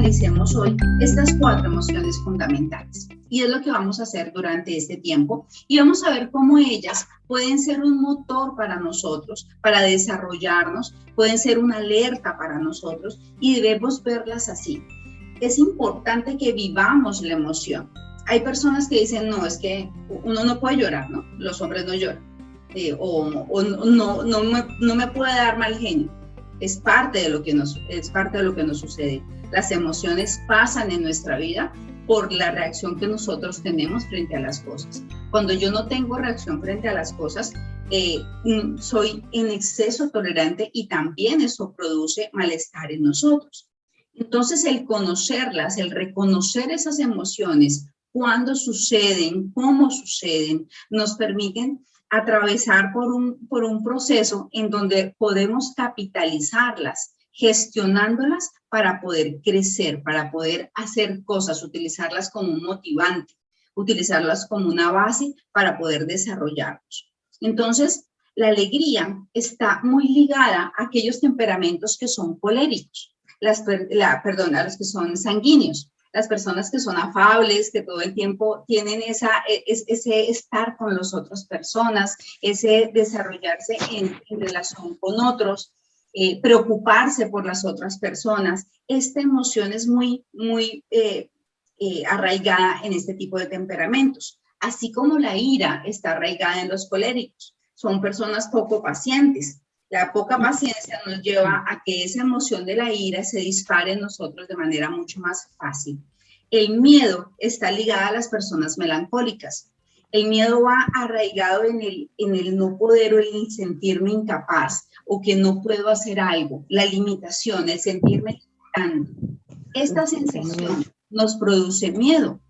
analicemos hoy estas 4 emociones fundamentales. Y es lo que vamos a hacer durante este tiempo. Y vamos a ver cómo ellas pueden ser un motor para nosotros, para desarrollarnos, pueden ser una alerta para nosotros y debemos verlas así. Es importante que vivamos la emoción. Hay personas que dicen, no, es que uno no puede llorar, ¿no? Los hombres no lloran. No me puede dar mal genio. Es parte de lo que nos sucede. Las emociones pasan en nuestra vida por la reacción que nosotros tenemos frente a las cosas. Cuando yo no tengo reacción frente a las cosas, soy en exceso tolerante y también eso produce malestar en nosotros. Entonces, el conocerlas, el reconocer esas emociones, cuándo suceden, cómo suceden, nos permiten atravesar por un proceso en donde podemos capitalizarlas, gestionándolas para poder crecer, para poder hacer cosas, utilizarlas como un motivante, utilizarlas como una base para poder desarrollarnos. Entonces, la alegría está muy ligada a aquellos temperamentos que son coléricos, a los que son sanguíneos. Las personas que son afables, que todo el tiempo tienen ese estar con las otras personas, ese desarrollarse en relación con otros, preocuparse por las otras personas. Esta emoción es muy arraigada en este tipo de temperamentos, así como la ira está arraigada en los coléricos. Son personas poco pacientes. La poca paciencia nos lleva a que esa emoción de la ira se dispare en nosotros de manera mucho más fácil. El miedo está ligado a las personas melancólicas. El miedo va arraigado en el no poder o el sentirme incapaz o que no puedo hacer algo. La limitación, el sentirme limitando. Esta sensación nos produce miedo.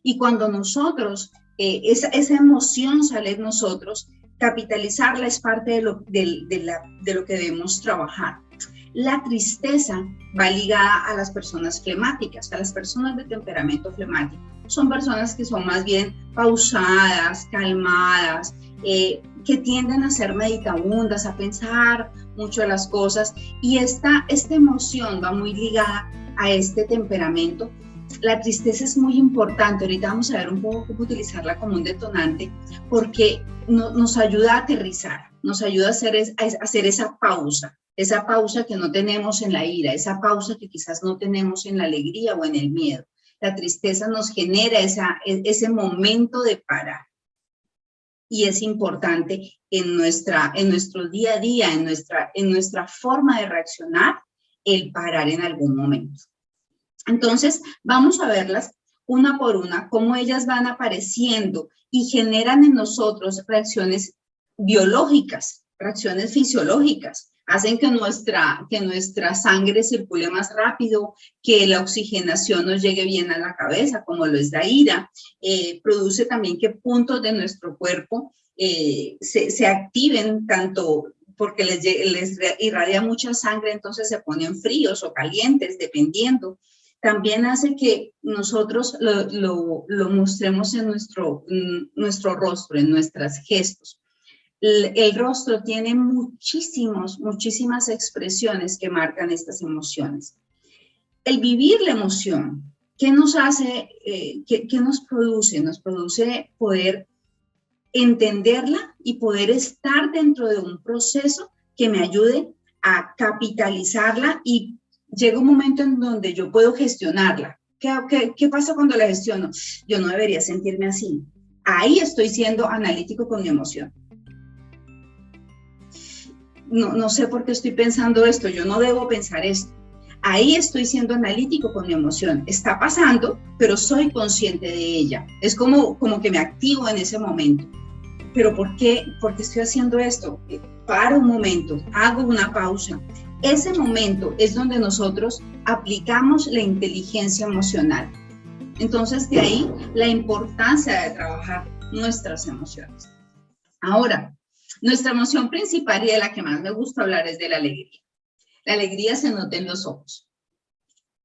Y cuando nosotros, esa emoción sale en nosotros, capitalizarla es parte de lo que debemos trabajar. La tristeza va ligada a las personas flemáticas, a las personas de temperamento flemático. Son personas que son más bien pausadas, calmadas, que tienden a ser meditabundas, a pensar mucho de las cosas. Y esta emoción va muy ligada a este temperamento. La tristeza es muy importante. Ahorita vamos a ver un poco cómo utilizarla como un detonante, porque nos ayuda a aterrizar, nos ayuda a hacer esa pausa que no tenemos en la ira, esa pausa que quizás no tenemos en la alegría o en el miedo. La tristeza nos genera ese momento de parar. Y es importante en nuestro día a día, en nuestra forma de reaccionar, el parar en algún momento. Entonces, vamos a verlas una por una, cómo ellas van apareciendo y generan en nosotros reacciones biológicas, reacciones fisiológicas. Hacen que nuestra sangre circule más rápido, que la oxigenación nos llegue bien a la cabeza, como lo es la ira. Produce también que puntos de nuestro cuerpo se activen, tanto porque les irradia mucha sangre, entonces se ponen fríos o calientes, dependiendo. También hace que nosotros lo mostremos en nuestro rostro, en nuestros gestos. El rostro tiene muchísimas expresiones que marcan estas emociones. El vivir la emoción, ¿qué nos hace? ¿Qué nos produce? Nos produce poder entenderla y poder estar dentro de un proceso que me ayude a capitalizarla y llega un momento en donde yo puedo gestionarla. ¿Qué pasa cuando la gestiono? Yo no debería sentirme así. Ahí estoy siendo analítico con mi emoción. No sé por qué estoy pensando esto, yo no debo pensar esto. Ahí estoy siendo analítico con mi emoción. Está pasando, pero soy consciente de ella. Es como que me activo en ese momento. ¿Pero por qué estoy haciendo esto? Paro un momento, hago una pausa. Ese momento es donde nosotros aplicamos la inteligencia emocional. Entonces, de ahí la importancia de trabajar nuestras emociones. Ahora, nuestra emoción principal y de la que más me gusta hablar es de la alegría. La alegría se nota en los ojos.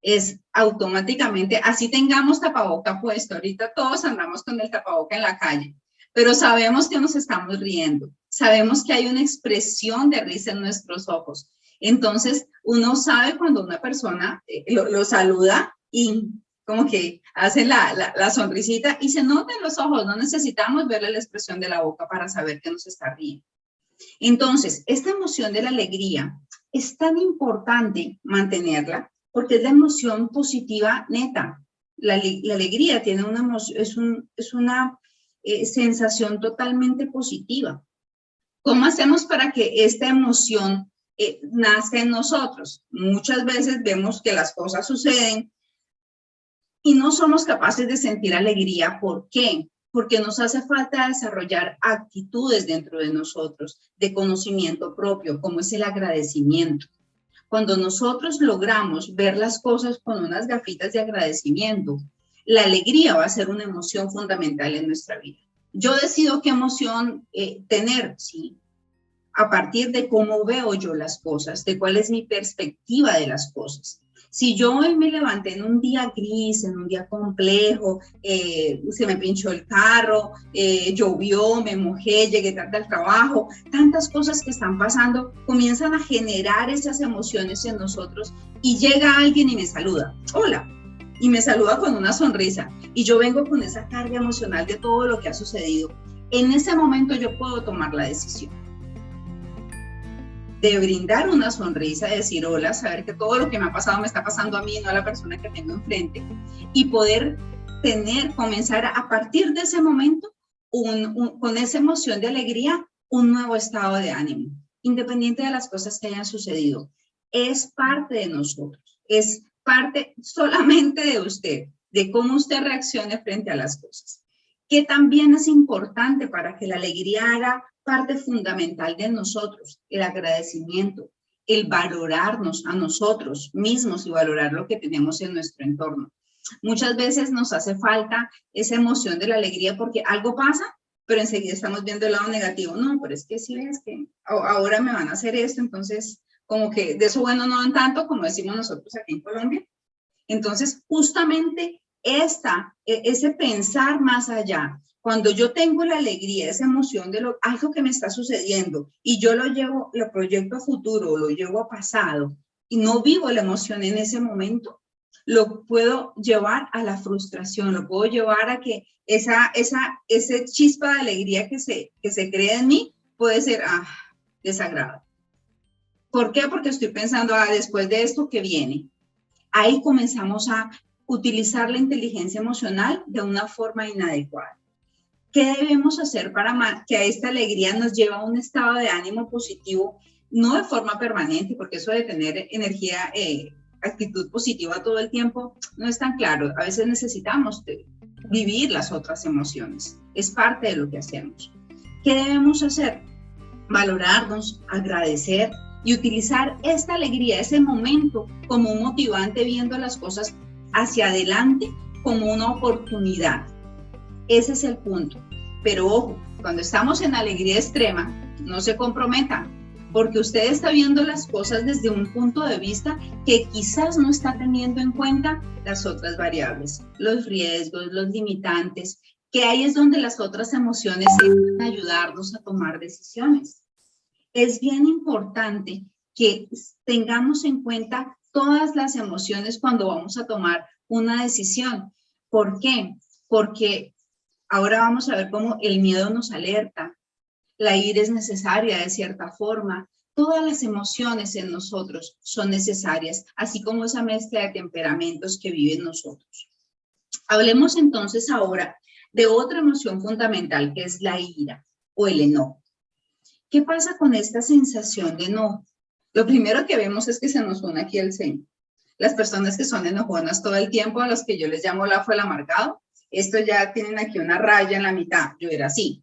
Es automáticamente, así tengamos tapaboca puesto, ahorita todos andamos con el tapaboca en la calle, pero sabemos que nos estamos riendo, sabemos que hay una expresión de risa en nuestros ojos. Entonces, uno sabe cuando una persona lo saluda y como que hace la sonrisita y se nota en los ojos, no necesitamos verle la expresión de la boca para saber que nos está riendo. Entonces, esta emoción de la alegría es tan importante mantenerla porque es la emoción positiva neta. La alegría tiene una emoción, es una sensación totalmente positiva. ¿Cómo hacemos para que esta emoción nazca en nosotros? Muchas veces vemos que las cosas suceden y no somos capaces de sentir alegría. ¿Por qué? Porque nos hace falta desarrollar actitudes dentro de nosotros de conocimiento propio, como es el agradecimiento. Cuando nosotros logramos ver las cosas con unas gafitas de agradecimiento, la alegría va a ser una emoción fundamental en nuestra vida. Yo decido qué emoción tener, ¿sí? A partir de cómo veo yo las cosas, de cuál es mi perspectiva de las cosas. Si yo hoy me levanté en un día gris, en un día complejo, se me pinchó el carro, llovió, me mojé, llegué tarde al trabajo, tantas cosas que están pasando comienzan a generar esas emociones en nosotros y llega alguien y me saluda, hola, y me saluda con una sonrisa y yo vengo con esa carga emocional de todo lo que ha sucedido. En ese momento yo puedo tomar la decisión de brindar una sonrisa, de decir hola, saber que todo lo que me ha pasado me está pasando a mí, no a la persona que tengo enfrente, y poder comenzar a partir de ese momento, con esa emoción de alegría, un nuevo estado de ánimo, independiente de las cosas que hayan sucedido. Es parte de nosotros, es parte solamente de usted, de cómo usted reaccione frente a las cosas. Que también es importante para que la alegría haga parte fundamental de nosotros, el agradecimiento, el valorarnos a nosotros mismos y valorar lo que tenemos en nuestro entorno. Muchas veces nos hace falta esa emoción de la alegría porque algo pasa, pero enseguida estamos viendo el lado negativo. No, pero es que sí ves que ahora me van a hacer esto, entonces como que de eso bueno no dan tanto, como decimos nosotros aquí en Colombia. Entonces, justamente ese pensar más allá, cuando yo tengo la alegría, esa emoción de algo que me está sucediendo y yo lo proyecto a futuro, lo llevo a pasado y no vivo la emoción en ese momento, lo puedo llevar a la frustración, lo puedo llevar a que ese chispa de alegría que se crea en mí puede ser desagrado. ¿Por qué? Porque estoy pensando, después de esto, ¿qué viene? Ahí comenzamos a utilizar la inteligencia emocional de una forma inadecuada. ¿Qué debemos hacer para que esta alegría nos lleve a un estado de ánimo positivo, no de forma permanente, porque eso de tener energía, actitud positiva todo el tiempo, no es tan claro. A veces necesitamos vivir las otras emociones. Es parte de lo que hacemos. ¿Qué debemos hacer? Valorarnos, agradecer y utilizar esta alegría, ese momento, como un motivante, viendo las cosas hacia adelante como una oportunidad. Ese es el punto. Pero ojo, cuando estamos en alegría extrema, no se comprometan, porque usted está viendo las cosas desde un punto de vista que quizás no está teniendo en cuenta las otras variables, los riesgos, los limitantes, que ahí es donde las otras emociones van a ayudarnos a tomar decisiones. Es bien importante que tengamos en cuenta todas las emociones cuando vamos a tomar una decisión. ¿Por qué? Porque ahora vamos a ver cómo el miedo nos alerta, la ira es necesaria de cierta forma. Todas las emociones en nosotros son necesarias, así como esa mezcla de temperamentos que vive en nosotros. Hablemos entonces ahora de otra emoción fundamental, que es la ira o el enojo. ¿Qué pasa con esta sensación de enojo? Lo primero que vemos es que se nos pone aquí el ceño. Las personas que son enojonas todo el tiempo, a los que yo les llamo lafo el amargado, esto ya tienen aquí una raya en la mitad. Yo era así,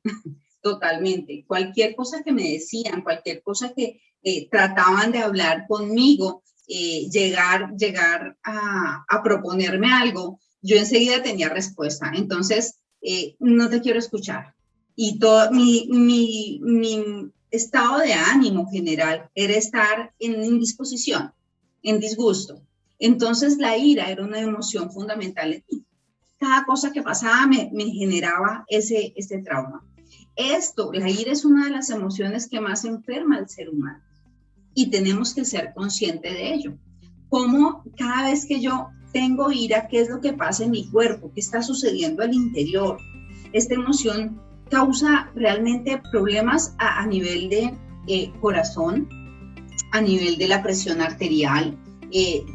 totalmente. Cualquier cosa que me decían, cualquier cosa que trataban de hablar conmigo, llegar a proponerme algo, yo enseguida tenía respuesta. Entonces, no te quiero escuchar. Y todo mi estado de ánimo general era estar en indisposición, en disgusto. Entonces la ira era una emoción fundamental en mí. Cada cosa que pasaba me generaba ese trauma. La ira es una de las emociones que más enferma al ser humano. y tenemos que ser conscientes de ello. Como cada vez que yo tengo ira, ¿qué es lo que pasa en mi cuerpo? ¿Qué está sucediendo al interior? Esta emoción causa realmente problemas a nivel de corazón, a nivel de la presión arterial,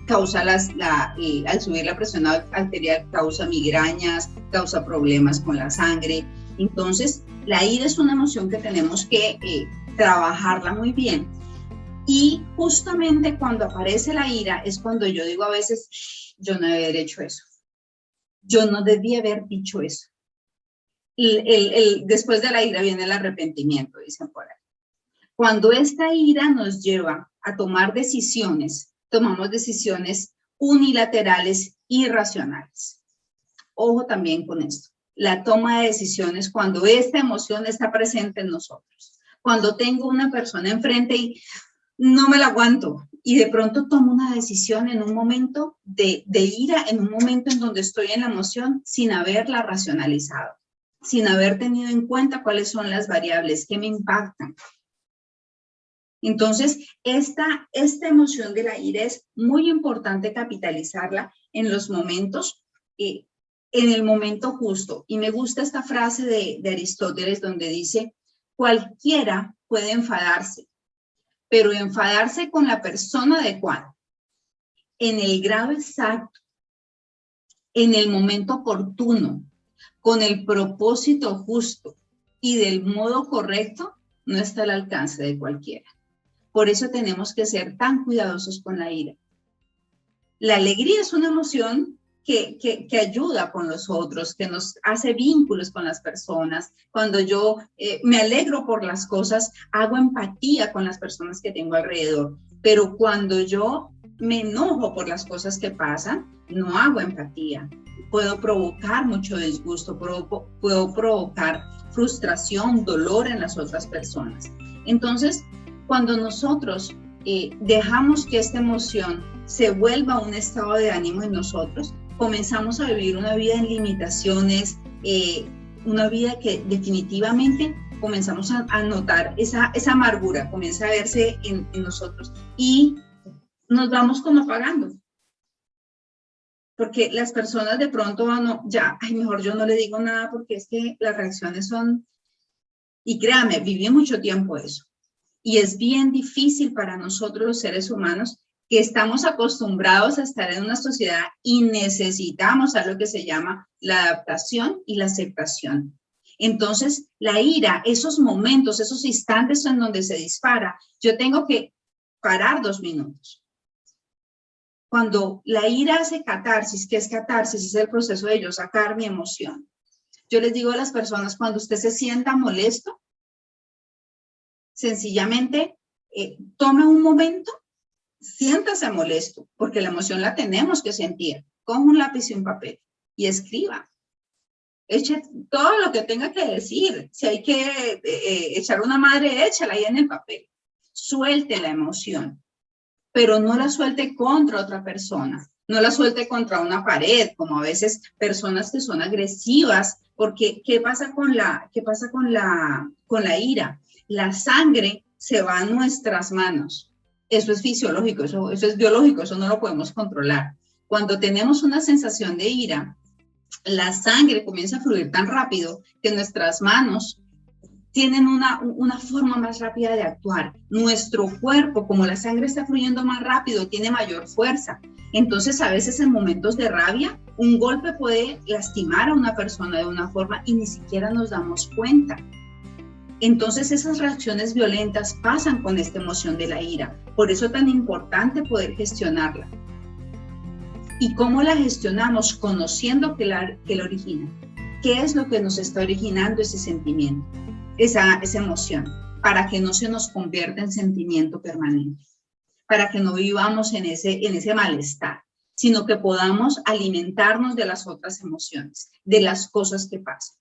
causa al subir la presión arterial causa migrañas, causa problemas con la sangre. Entonces, la ira es una emoción que tenemos que trabajarla muy bien. Y justamente cuando aparece la ira es cuando yo digo a veces, yo no debí haber hecho eso. Yo no debí haber dicho eso. Después de la ira viene el arrepentimiento, dicen por ahí. Cuando esta ira nos lleva a tomar decisiones, tomamos decisiones unilaterales irracionales. Ojo también con esto. La toma de decisiones cuando esta emoción está presente en nosotros. Cuando tengo una persona enfrente y no me la aguanto y de pronto tomo una decisión en un momento de ira, en un momento en donde estoy en la emoción sin haberla racionalizado, sin haber tenido en cuenta cuáles son las variables que me impactan. Entonces, esta emoción de la ira es muy importante capitalizarla en los momentos, en el momento justo. Y me gusta esta frase de Aristóteles donde dice, cualquiera puede enfadarse, pero enfadarse con la persona adecuada, en el grado exacto, en el momento oportuno, con el propósito justo y del modo correcto, no está al alcance de cualquiera. Por eso tenemos que ser tan cuidadosos con la ira. La alegría es una emoción que ayuda con los otros, que nos hace vínculos con las personas. Cuando yo me alegro por las cosas, hago empatía con las personas que tengo alrededor. Pero cuando yo me enojo por las cosas que pasan, no hago empatía. Puedo provocar mucho disgusto, puedo provocar frustración, dolor en las otras personas. Entonces, cuando nosotros dejamos que esta emoción se vuelva un estado de ánimo en nosotros, comenzamos a vivir una vida en limitaciones, una vida que definitivamente comenzamos a notar esa amargura, comienza a verse en nosotros y nos vamos como apagando. Porque las personas de pronto mejor yo no le digo nada porque es que las reacciones son, y créame, viví mucho tiempo eso. Y es bien difícil para nosotros los seres humanos que estamos acostumbrados a estar en una sociedad y necesitamos a lo que se llama la adaptación y la aceptación. Entonces, la ira, esos momentos, esos instantes en donde se dispara, yo tengo que parar 2 minutos. Cuando la ira hace catarsis, ¿qué es catarsis? Es el proceso de yo sacar mi emoción. Yo les digo a las personas, cuando usted se sienta molesto, sencillamente tome un momento, siéntase molesto, porque la emoción la tenemos que sentir. Coja un lápiz y un papel y escriba. Eche todo lo que tenga que decir. Si hay que echar una madre, échala ahí en el papel. Suelte la emoción, pero no la suelte contra otra persona. No la suelte contra una pared, como a veces personas que son agresivas, porque ¿qué pasa con la ira? La sangre se va a nuestras manos. Eso es fisiológico, eso es biológico, eso no lo podemos controlar. Cuando tenemos una sensación de ira, la sangre comienza a fluir tan rápido que nuestras manos tienen una forma más rápida de actuar. Nuestro cuerpo, como la sangre está fluyendo más rápido, tiene mayor fuerza. Entonces, a veces en momentos de rabia, un golpe puede lastimar a una persona de una forma y ni siquiera nos damos cuenta. Entonces, esas reacciones violentas pasan con esta emoción de la ira. Por eso es tan importante poder gestionarla. ¿Y cómo la gestionamos? Conociendo qué la origina. ¿Qué es lo que nos está originando ese sentimiento, esa emoción? Para que no se nos convierta en sentimiento permanente. Para que no vivamos en ese malestar, sino que podamos alimentarnos de las otras emociones, de las cosas que pasan.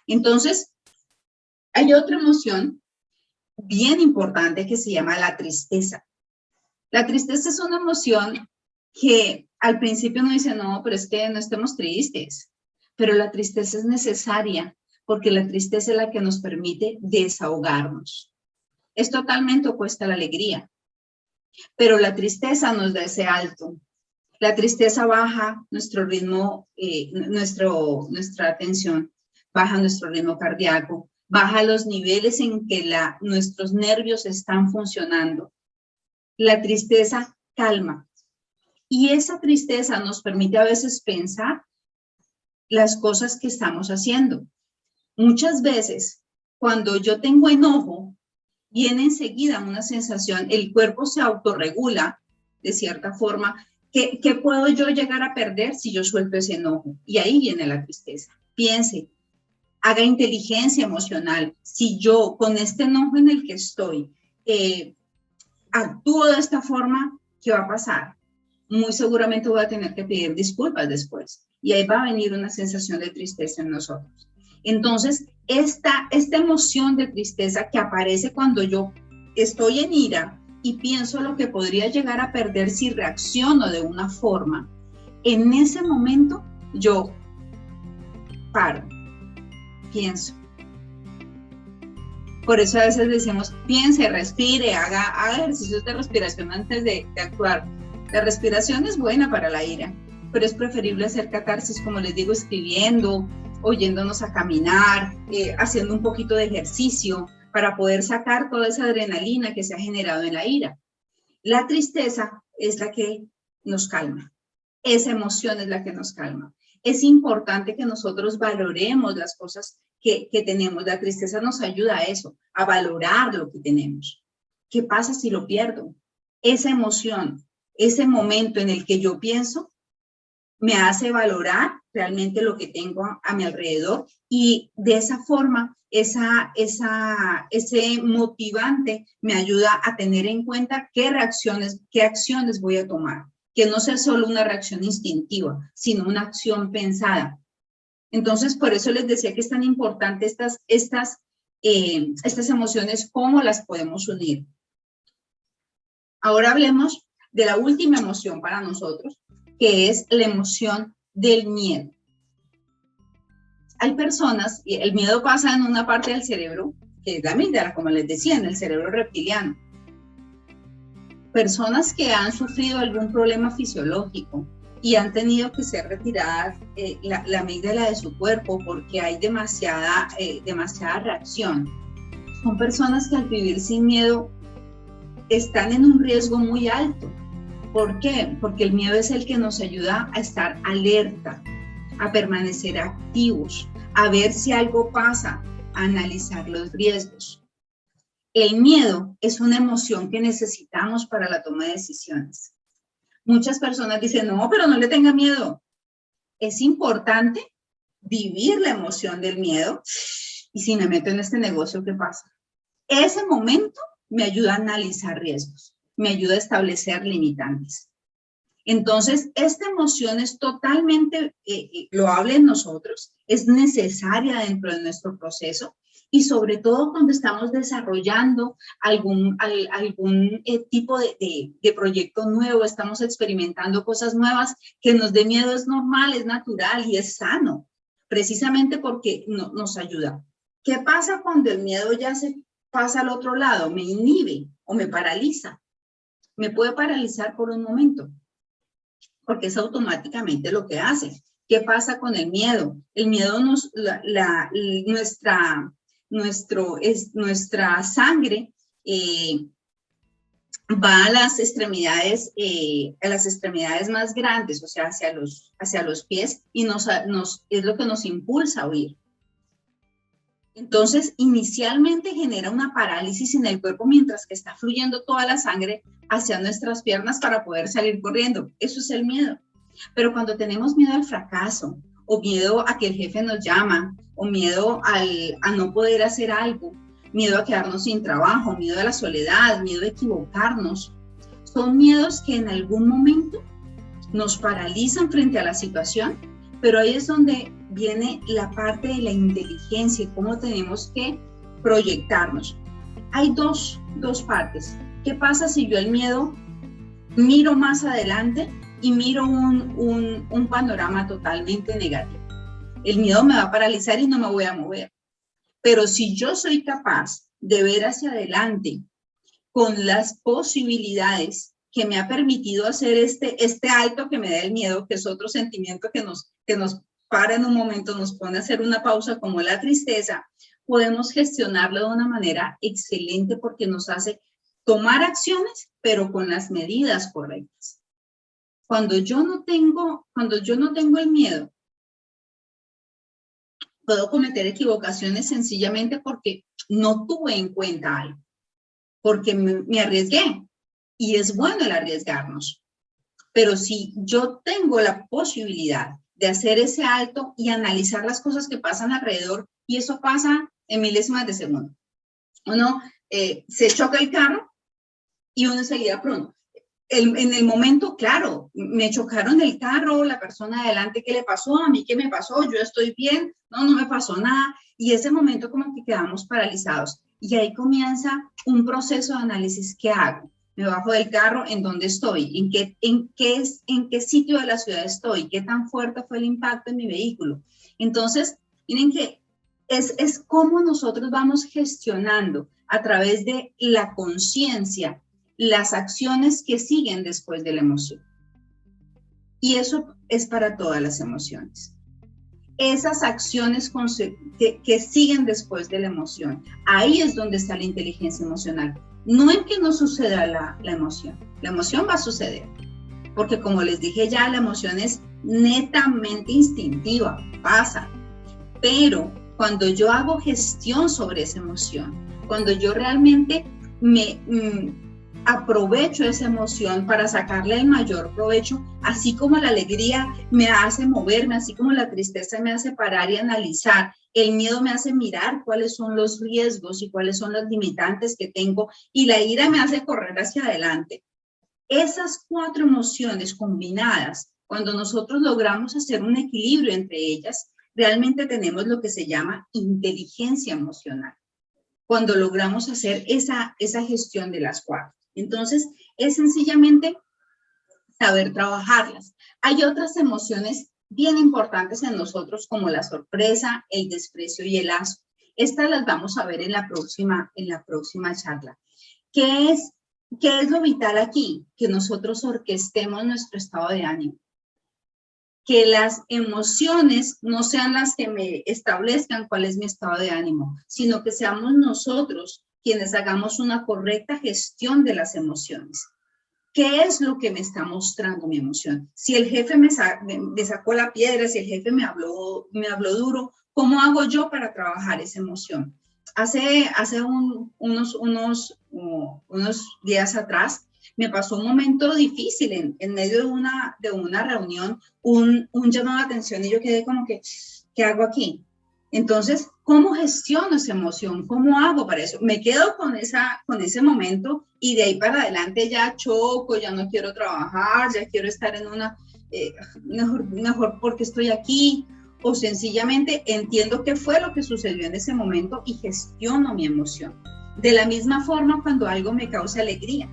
Entonces, hay otra emoción bien importante que se llama la tristeza. La tristeza es una emoción que al principio uno dice, no, pero es que no estemos tristes. Pero la tristeza es necesaria porque la tristeza es la que nos permite desahogarnos. Es totalmente opuesta a la alegría. pero la tristeza nos da ese alto. La tristeza baja nuestro ritmo, nuestra tensión, baja nuestro ritmo cardíaco, baja los niveles en que nuestros nervios están funcionando. La tristeza calma. Y esa tristeza nos permite a veces pensar las cosas que estamos haciendo. Muchas veces, cuando yo tengo enojo, viene enseguida una sensación, el cuerpo se autorregula de cierta forma. ¿Qué puedo yo llegar a perder si yo suelto ese enojo? Y ahí viene la tristeza. Piense, haga inteligencia emocional. Si yo con este enojo en el que estoy actúo de esta forma, ¿qué va a pasar? Muy seguramente voy a tener que pedir disculpas después. Y ahí va a venir una sensación de tristeza en nosotros. Entonces, esta emoción de tristeza que aparece cuando yo estoy en ira y pienso lo que podría llegar a perder si reacciono de una forma, en ese momento yo paro, pienso. Por eso a veces decimos, piense, respire, haga ejercicios de respiración antes de actuar. La respiración es buena para la ira, pero es preferible hacer catarsis, como les digo, escribiendo, oyéndonos a caminar, haciendo un poquito de ejercicio para poder sacar toda esa adrenalina que se ha generado en la ira. La tristeza es la que nos calma. Esa emoción es la que nos calma. Es importante que nosotros valoremos las cosas que tenemos. La tristeza nos ayuda a eso, a valorar lo que tenemos. ¿Qué pasa si lo pierdo? Esa emoción, ese momento en el que yo pienso, me hace valorar realmente lo que tengo a mi alrededor y de esa forma, ese motivante me ayuda a tener en cuenta qué acciones voy a tomar, que no sea solo una reacción instintiva, sino una acción pensada. Entonces, por eso les decía que es tan importante estas emociones, cómo las podemos unir. Ahora hablemos de la última emoción para nosotros, que es la emoción del miedo. Hay personas, y el miedo pasa en una parte del cerebro, que es la amígdala, como les decía, en el cerebro reptiliano. Personas que han sufrido algún problema fisiológico y han tenido que ser retiradas la amígdala de su cuerpo porque hay demasiada reacción. Son personas que al vivir sin miedo están en un riesgo muy alto. ¿Por qué? Porque el miedo es el que nos ayuda a estar alerta, a permanecer activos, a ver si algo pasa, a analizar los riesgos. El miedo es una emoción que necesitamos para la toma de decisiones. Muchas personas dicen, no, pero no le tenga miedo. Es importante vivir la emoción del miedo. Y si me meto en este negocio, ¿qué pasa? Ese momento me ayuda a analizar riesgos, me ayuda a establecer limitantes. Entonces, esta emoción es totalmente loable en nosotros, es necesaria dentro de nuestro proceso y sobre todo cuando estamos desarrollando algún tipo de proyecto nuevo, estamos experimentando cosas nuevas, que nos dé miedo es normal, es natural y es sano, precisamente porque nos ayuda. ¿Qué pasa cuando el miedo ya se pasa al otro lado? Me inhibe o me paraliza. Me puede paralizar por un momento, porque es automáticamente lo que hace. ¿Qué pasa con el miedo? El miedo nuestra sangre va a las extremidades más grandes, o sea, hacia los pies, y es lo que nos impulsa a huir. Entonces, inicialmente genera una parálisis en el cuerpo mientras que está fluyendo toda la sangre hacia nuestras piernas para poder salir corriendo. Eso es el miedo. Pero cuando tenemos miedo al fracaso, o miedo a que el jefe nos llama, o miedo a no poder hacer algo, miedo a quedarnos sin trabajo, miedo a la soledad, miedo a equivocarnos, son miedos que en algún momento nos paralizan frente a la situación, pero ahí es donde viene la parte de la inteligencia y cómo tenemos que proyectarnos. Hay dos partes. ¿Qué pasa si yo el miedo miro más adelante y miro un panorama totalmente negativo? El miedo me va a paralizar y no me voy a mover. Pero si yo soy capaz de ver hacia adelante con las posibilidades que me ha permitido hacer este alto que me da el miedo, que es otro sentimiento que nos para en un momento, nos pone a hacer una pausa, como la tristeza, podemos gestionarlo de una manera excelente porque nos hace tomar acciones, pero con las medidas correctas. Cuando yo no tengo el miedo, puedo cometer equivocaciones sencillamente porque no tuve en cuenta algo, porque me arriesgué. Y es bueno el arriesgarnos. Pero si yo tengo la posibilidad de hacer ese alto y analizar las cosas que pasan alrededor, y eso pasa en milésimas de segundo. Uno se choca el carro y uno enseguida pronto. En el momento, claro, me chocaron el carro, la persona adelante, ¿qué le pasó? ¿A mí qué me pasó? ¿Yo estoy bien? No me pasó nada. Y ese momento como que quedamos paralizados. Y ahí comienza un proceso de análisis. ¿Qué hago? Me bajo del carro, ¿en dónde estoy? ¿En qué sitio de la ciudad estoy? ¿Qué tan fuerte fue el impacto en mi vehículo? Entonces, miren que es cómo nosotros vamos gestionando a través de la conciencia las acciones que siguen después de la emoción. Y eso es para todas las emociones. Esas acciones que siguen después de la emoción, ahí es donde está la inteligencia emocional. No en que no suceda la emoción va a suceder, porque como les dije ya, la emoción es netamente instintiva, pasa, pero cuando yo hago gestión sobre esa emoción, cuando yo realmente aprovecho esa emoción para sacarle el mayor provecho, así como la alegría me hace moverme, así como la tristeza me hace parar y analizar, el miedo me hace mirar cuáles son los riesgos y cuáles son las limitantes que tengo, y la ira me hace correr hacia adelante. Esas 4 emociones combinadas, cuando nosotros logramos hacer un equilibrio entre ellas, realmente tenemos lo que se llama inteligencia emocional. Cuando logramos hacer esa gestión de las 4. Entonces, es sencillamente saber trabajarlas. Hay otras emociones bien importantes en nosotros, como la sorpresa, el desprecio y el asco. Estas las vamos a ver en la próxima charla. ¿Qué es lo vital aquí? Que nosotros orquestemos nuestro estado de ánimo. Que las emociones no sean las que me establezcan cuál es mi estado de ánimo, sino que seamos nosotros quienes hagamos una correcta gestión de las emociones. ¿Qué es lo que me está mostrando mi emoción? Si el jefe me sacó la piedra, si el jefe me habló duro, ¿cómo hago yo para trabajar esa emoción? Hace unos días atrás me pasó un momento difícil en medio de una reunión, un llamado de atención, y yo quedé como que, ¿qué hago aquí? Entonces, ¿cómo gestiono esa emoción? ¿Cómo hago para eso? Me quedo con ese momento y de ahí para adelante ya choco, ya no quiero trabajar, ya quiero estar en mejor porque estoy aquí, o sencillamente entiendo qué fue lo que sucedió en ese momento y gestiono mi emoción. De la misma forma, cuando algo me causa alegría,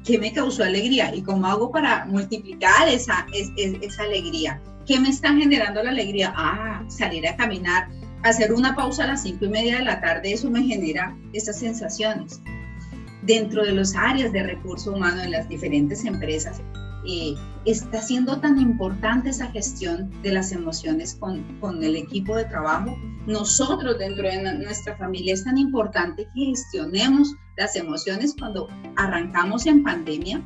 ¿qué me causó alegría? ¿Y cómo hago para multiplicar esa alegría? ¿Qué me está generando la alegría? Salir a caminar, hacer una pausa a las 5:30 de la tarde, eso me genera esas sensaciones. Dentro de las áreas de recurso humano en las diferentes empresas, está siendo tan importante esa gestión de las emociones con el equipo de trabajo. Nosotros dentro de nuestra familia es tan importante que gestionemos las emociones. Cuando arrancamos en pandemia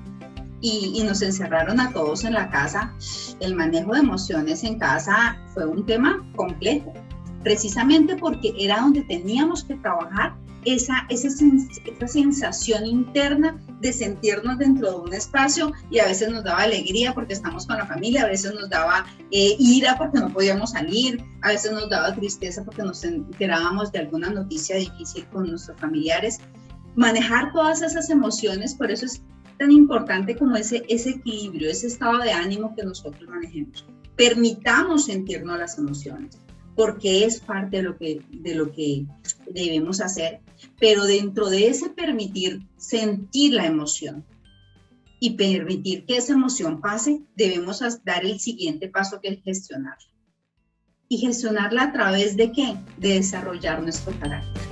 y nos encerraron a todos en la casa, el manejo de emociones en casa fue un tema complejo, precisamente porque era donde teníamos que trabajar esa sensación interna de sentirnos dentro de un espacio, y a veces nos daba alegría porque estamos con la familia, a veces nos daba ira porque no podíamos salir, a veces nos daba tristeza porque nos enterábamos de alguna noticia difícil con nuestros familiares. Manejar todas esas emociones, por eso es tan importante como ese equilibrio, ese estado de ánimo que nosotros manejemos. Permitamos sentirnos las emociones, porque es parte de lo que debemos hacer, pero dentro de ese permitir sentir la emoción y permitir que esa emoción pase, debemos dar el siguiente paso, que es gestionarla. ¿Y gestionarla a través de qué? De desarrollar nuestro carácter.